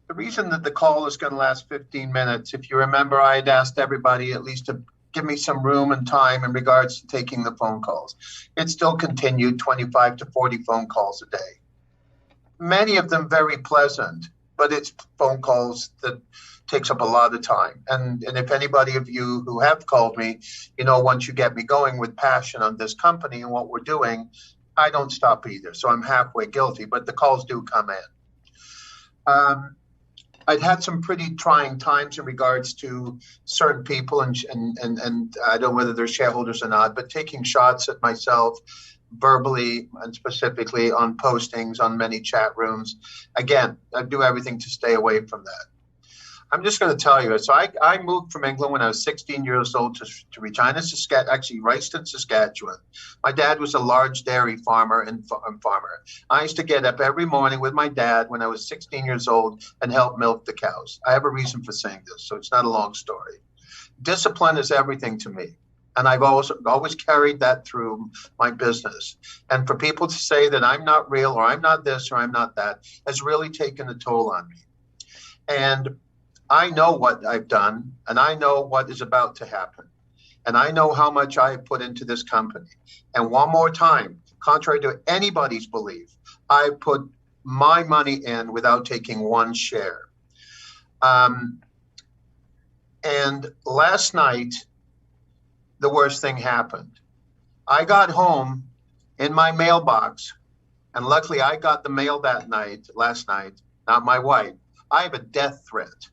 The reason that the call is going to last 15 minutes, if you remember, I had asked everybody at least to give me some room and time in regards to taking the phone calls. It still continued 25 to 40 phone calls a day. Many of them very pleasant, but it's phone calls that takes up a lot of time. And if anybody of you who have called me, once you get me going with passion on this company and what we're doing, I don't stop either. So I'm halfway guilty, but the calls do come in. I'd had some pretty trying times in regards to certain people, and I don't know whether they're shareholders or not, but taking shots at myself verbally and specifically on postings on many chat rooms. Again, I do everything to stay away from that. I'm just going to tell you. So I moved from England when I was 16 years old to Regina, actually Royston, Saskatchewan. My dad was a large dairy farmer and farmer. I used to get up every morning with my dad when I was 16 years old and help milk the cows. I have a reason for saying this, so it's not a long story. Discipline is everything to me. And I've always carried that through my business. And for people to say that I'm not real or I'm not this or I'm not that has really taken a toll on me. And I know what I've done, and I know what is about to happen. And I know how much I have put into this company. And one more time, contrary to anybody's belief, I put my money in without taking one share. And last night, the worst thing happened. I got home in my mailbox, and luckily I got the mail last night, not my wife. I have a death threat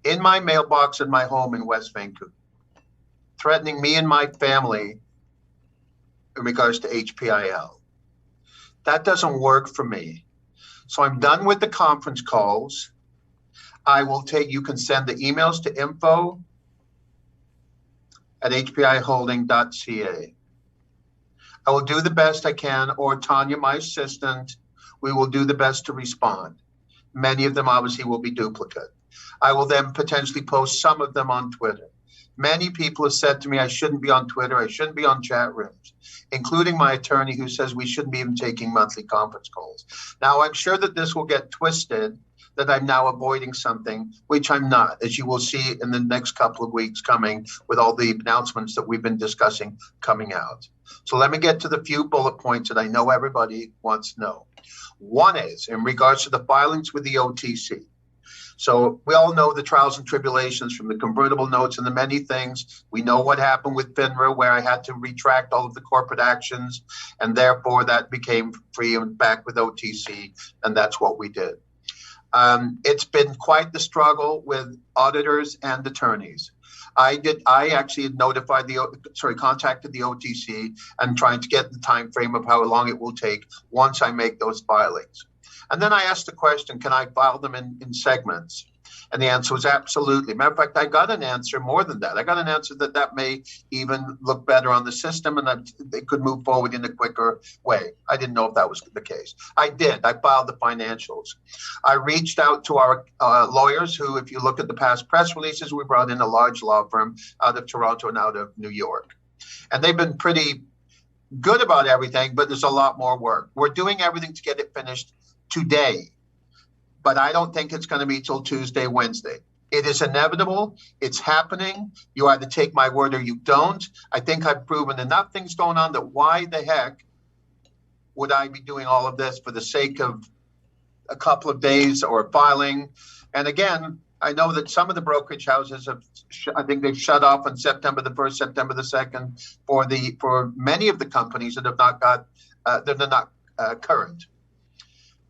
in my mailbox in my home in West Vancouver, threatening me and my family in regards to HPIL. That doesn't work for me. So I'm done with the conference calls. You can send the emails to info@hpiholding.ca. I will do the best I can, or Tanya, my assistant, we will do the best to respond. Many of them obviously will be duplicate. I will then potentially post some of them on Twitter. Many people have said to me, I shouldn't be on Twitter, I shouldn't be on chat rooms, including my attorney who says we shouldn't be even taking monthly conference calls. Now, I'm sure that this will get twisted, that I'm now avoiding something, which I'm not, as you will see in the next couple of weeks coming with all the announcements that we've been discussing coming out. So let me get to the few bullet points that I know everybody wants to know. One is in regards to the filings with the OTC. So we all know the trials and tribulations from the convertible notes and the many things. We know what happened with FINRA, where I had to retract all of the corporate actions, and therefore that became free and back with OTC, and that's what we did. It's been quite the struggle with auditors and attorneys. I actually contacted the OTC and trying to get the time frame of how long it will take once I make those filings. And then I asked the question, can I file them in segments? And the answer was absolutely. Matter of fact, I got an answer more than that. I got an answer that may even look better on the system and that they could move forward in a quicker way. I didn't know if that was the case. I did. I filed the financials. I reached out to our lawyers who, if you look at the past press releases, we brought in a large law firm out of Toronto and out of New York. And they've been pretty good about everything, but there's a lot more work. We're doing everything to get it finished today, but I don't think it's going to be till Tuesday, Wednesday. It is inevitable. It's happening. You either take my word or you don't. I think I've proven enough things going on that why the heck would I be doing all of this for the sake of a couple of days or filing? And again, I know that some of the brokerage houses have, I think they've shut off on September the 1st, September the 2nd for many of the companies that have not got, that are not current.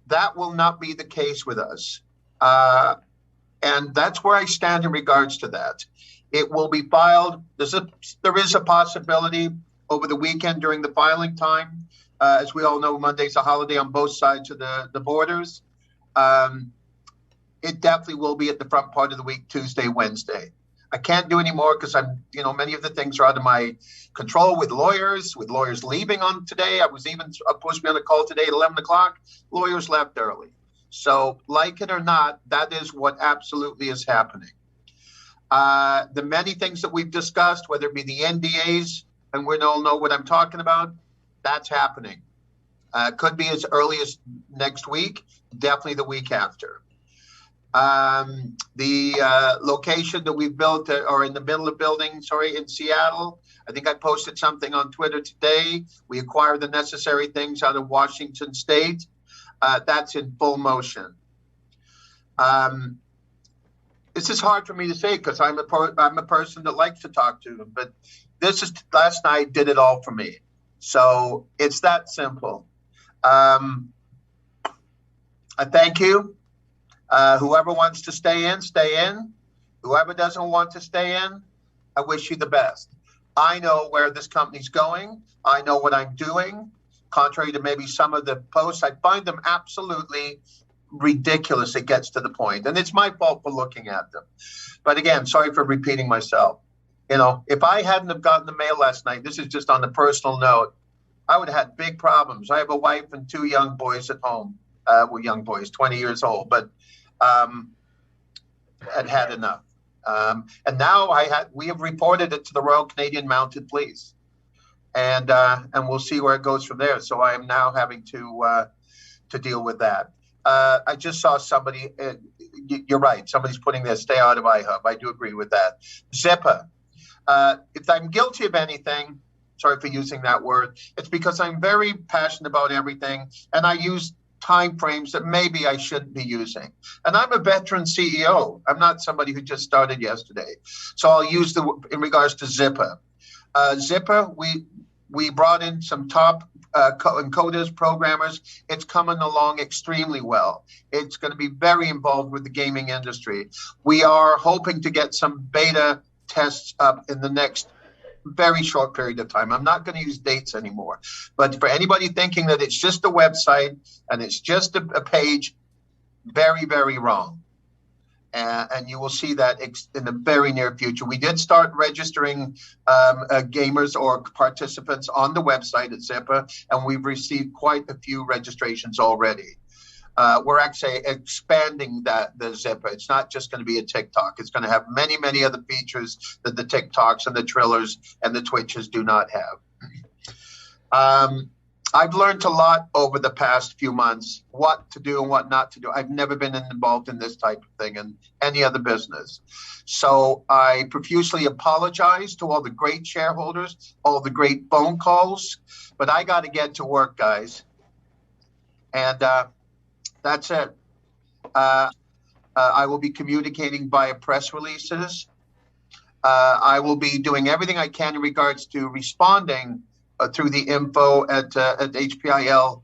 That will not be the case with us. And that's where I stand in regards to that. It will be filed. There is a possibility over the weekend during the filing time. As we all know, Monday's a holiday on both sides of the borders. It definitely will be at the front part of the week, Tuesday, Wednesday. I can't do any more because many of the things are out of my control with lawyers leaving on today. I was even supposed to be on a call today at 11 o'clock. Lawyers left early. So like it or not, that is what absolutely is happening. The many things that we've discussed, whether it be the NDAs, and we all know what I'm talking about, that's happening. Could be as early as next week, definitely the week after. The location that we've built or in the middle of building, in Seattle. I think I posted something on Twitter today. We acquired the necessary things out of Washington State. That's in full motion. This is hard for me to say because I'm a person that likes to talk to them, but last night did it all for me. So it's that simple. I thank you. Whoever wants to stay in, stay in. Whoever doesn't want to stay in, I wish you the best. I know where this company's going. I know what I'm doing. Contrary to maybe some of the posts, I find them absolutely ridiculous. It gets to the point, and it's my fault for looking at them. But again, sorry for repeating myself. If I hadn't have gotten the mail last night, this is just on the personal note, I would have had big problems. I have a wife and 2 young boys at home. Young boys, 20 years old, but had enough. And now we have reported it to the Royal Canadian Mounted Police, and we'll see where it goes from there. So I am now having to deal with that. I just saw somebody. You're right. Somebody's putting there, stay out of iHub. I do agree with that. Zipper. If I'm guilty of anything, sorry for using that word, it's because I'm very passionate about everything, and I use time frames that maybe I shouldn't be using. And I'm a veteran CEO. I'm not somebody who just started yesterday. So I'll use in regards to Zipper. Zipper, we brought in some top encoders, programmers. It's coming along extremely well. It's going to be very involved with the gaming industry. We are hoping to get some beta tests up in the next very short period of time. I'm not going to use dates anymore. But for anybody thinking that it's just a website and it's just a page, very, very wrong. And you will see that in the very near future. We did start registering gamers or participants on the website at Zipper, and we've received quite a few registrations already. We're actually expanding the Zipper. It's not just going to be a TikTok. It's going to have many, many other features that the TikToks and the Trillers and the Twitches do not have. I've learned a lot over the past few months, what to do and what not to do. I've never been involved in this type of thing in any other business. So I profusely apologize to all the great shareholders, all the great phone calls, but I got to get to work, guys. And that's it. I will be communicating via press releases. I will be doing everything I can in regards to responding through the info at hpil.ca.